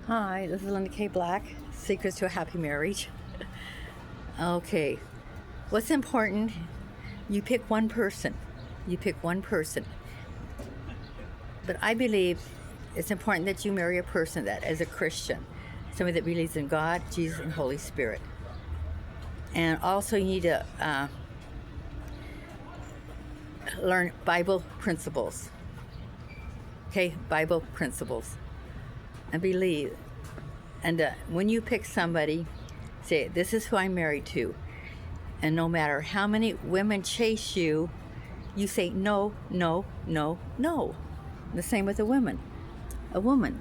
Hi, this is Linda K. Black, Secrets to a Happy Marriage. Okay, what's important? You pick one person. You pick one person. But I believe it's important that you marry a person that is a Christian, somebody that believes in God, Jesus, and Holy Spirit. And also, you need to learn Bible principles. Okay, Bible principles. And believe. And when you pick somebody, say, this is who I'm married to. And no matter how many women chase you, you say no, no, no, no. The same with a woman. A woman,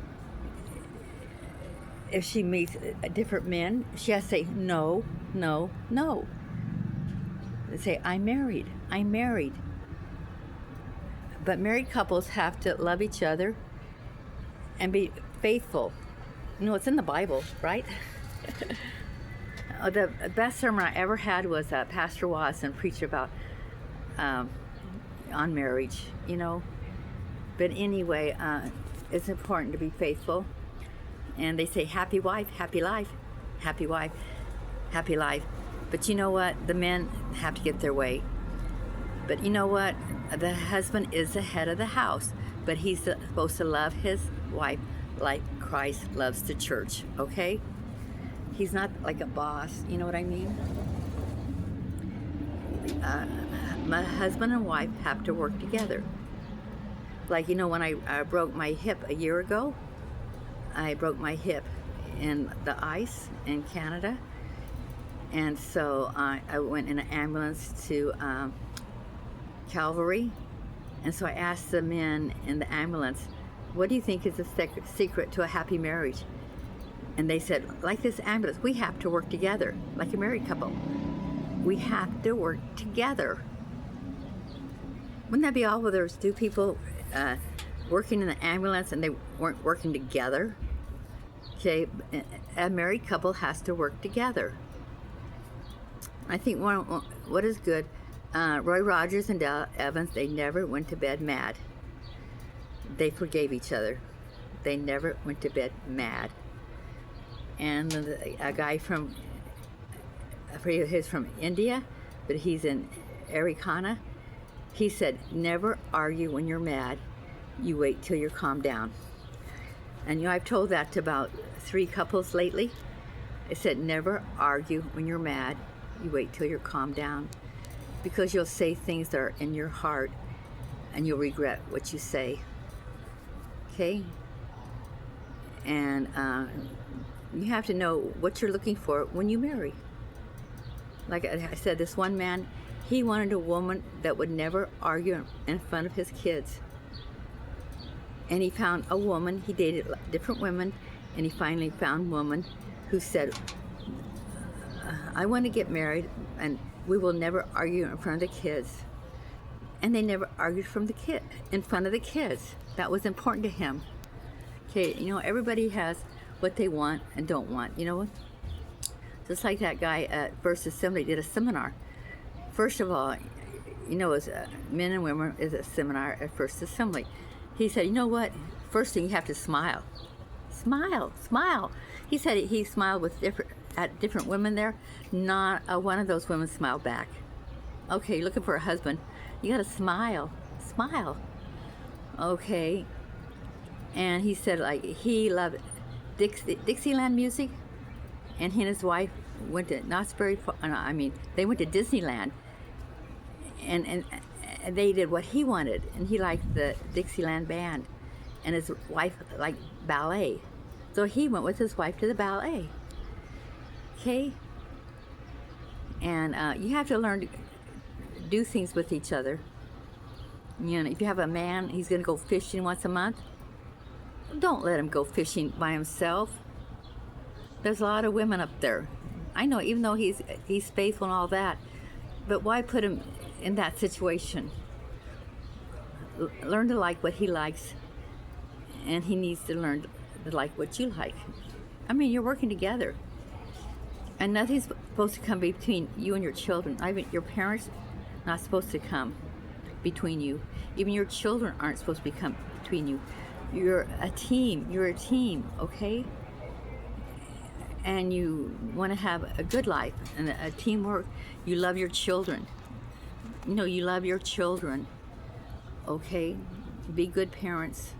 if she meets different men, she has to say no, no, no. They say, I'm married, I'm married. But married couples have to love each other and be faithful. You know, it's in the Bible, right? The best sermon I ever had was Pastor Watson preached about on marriage, you know. But anyway, it's important to be faithful. And they say, happy wife, happy life. Happy wife, happy life. But you know what? The men have to get their way. But you know what? The husband is the head of the house. But he's supposed to love his wife like Christ loves the church, okay? He's not like a boss, you know what I mean? My husband and wife have to work together. Like, you know, when I broke my hip a year ago, I broke my hip in the ice in Canada. And so I went in an ambulance to Calvary. And so I asked the men in the ambulance, what do you think is the secret to a happy marriage? And they said, like this ambulance, we have to work together, like a married couple. We have to work together. Wouldn't that be awful? There's two people working in the ambulance and they weren't working together. Okay, a married couple has to work together. I think what is good, Roy Rogers and Dale Evans, they never went to bed mad. They forgave each other. They never went to bed mad. And a guy from, I forget he's from India, but he's in Arikana. He said, never argue when you're mad. You wait till you're calmed down. And you know, I've told that to about 3 couples lately. I said, never argue when you're mad. You wait till you're calmed down. Because you'll say things that are in your heart and you'll regret what you say. Okay? And you have to know what you're looking for when you marry. Like I said, this one man, he wanted a woman that would never argue in front of his kids. And he found a woman, he dated different women, and he finally found a woman who said, I want to get married and we will never argue in front of the kids. And they never argued in front of the kids. That was important to him. Okay, you know, everybody has what they want and don't want, you know what? Just like that guy at First Assembly did a seminar. First of all, you know, as men and women is a seminar at First Assembly. He said, you know what? First thing, you have to smile. Smile, smile. He said he smiled at different women there. Not one of those women smiled back. Okay, looking for a husband. You gotta smile, smile. Okay. And he said, like, he loved Dixieland music, and he and his wife went to they went to Disneyland, and they did what he wanted, and he liked the Dixieland band, and his wife liked ballet, so he went with his wife to the ballet. Okay. And you have to learn to do things with each other. You know, if you have a man, he's going to go fishing once a month. Don't let him go fishing by himself. There's a lot of women up there. I know, even though he's faithful and all that, but why put him in that situation? Learn to like what he likes, and he needs to learn to like what you like. I mean, you're working together. And nothing's supposed to come between you and your children. Your parents not supposed to come between you. Even your children aren't supposed to come between you. You're a team. You're a team, okay? and you want to have a good life and a teamwork, you love your children. You know, you love your children, okay? Be good parents,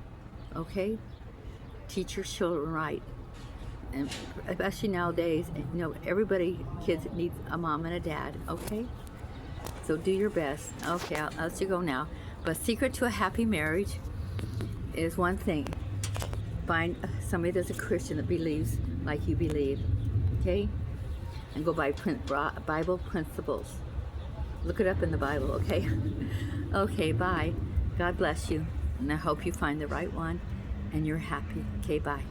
okay? Teach your children right. And especially nowadays, you know, kids need a mom and a dad, okay? So do your best. Okay, I'll let you go now. But secret to a happy marriage is one thing. Find somebody that's a Christian that believes like you believe, okay? And go by Bible principles. Look it up in the Bible, okay? Okay, bye. God bless you. And I hope you find the right one and you're happy. Okay, bye.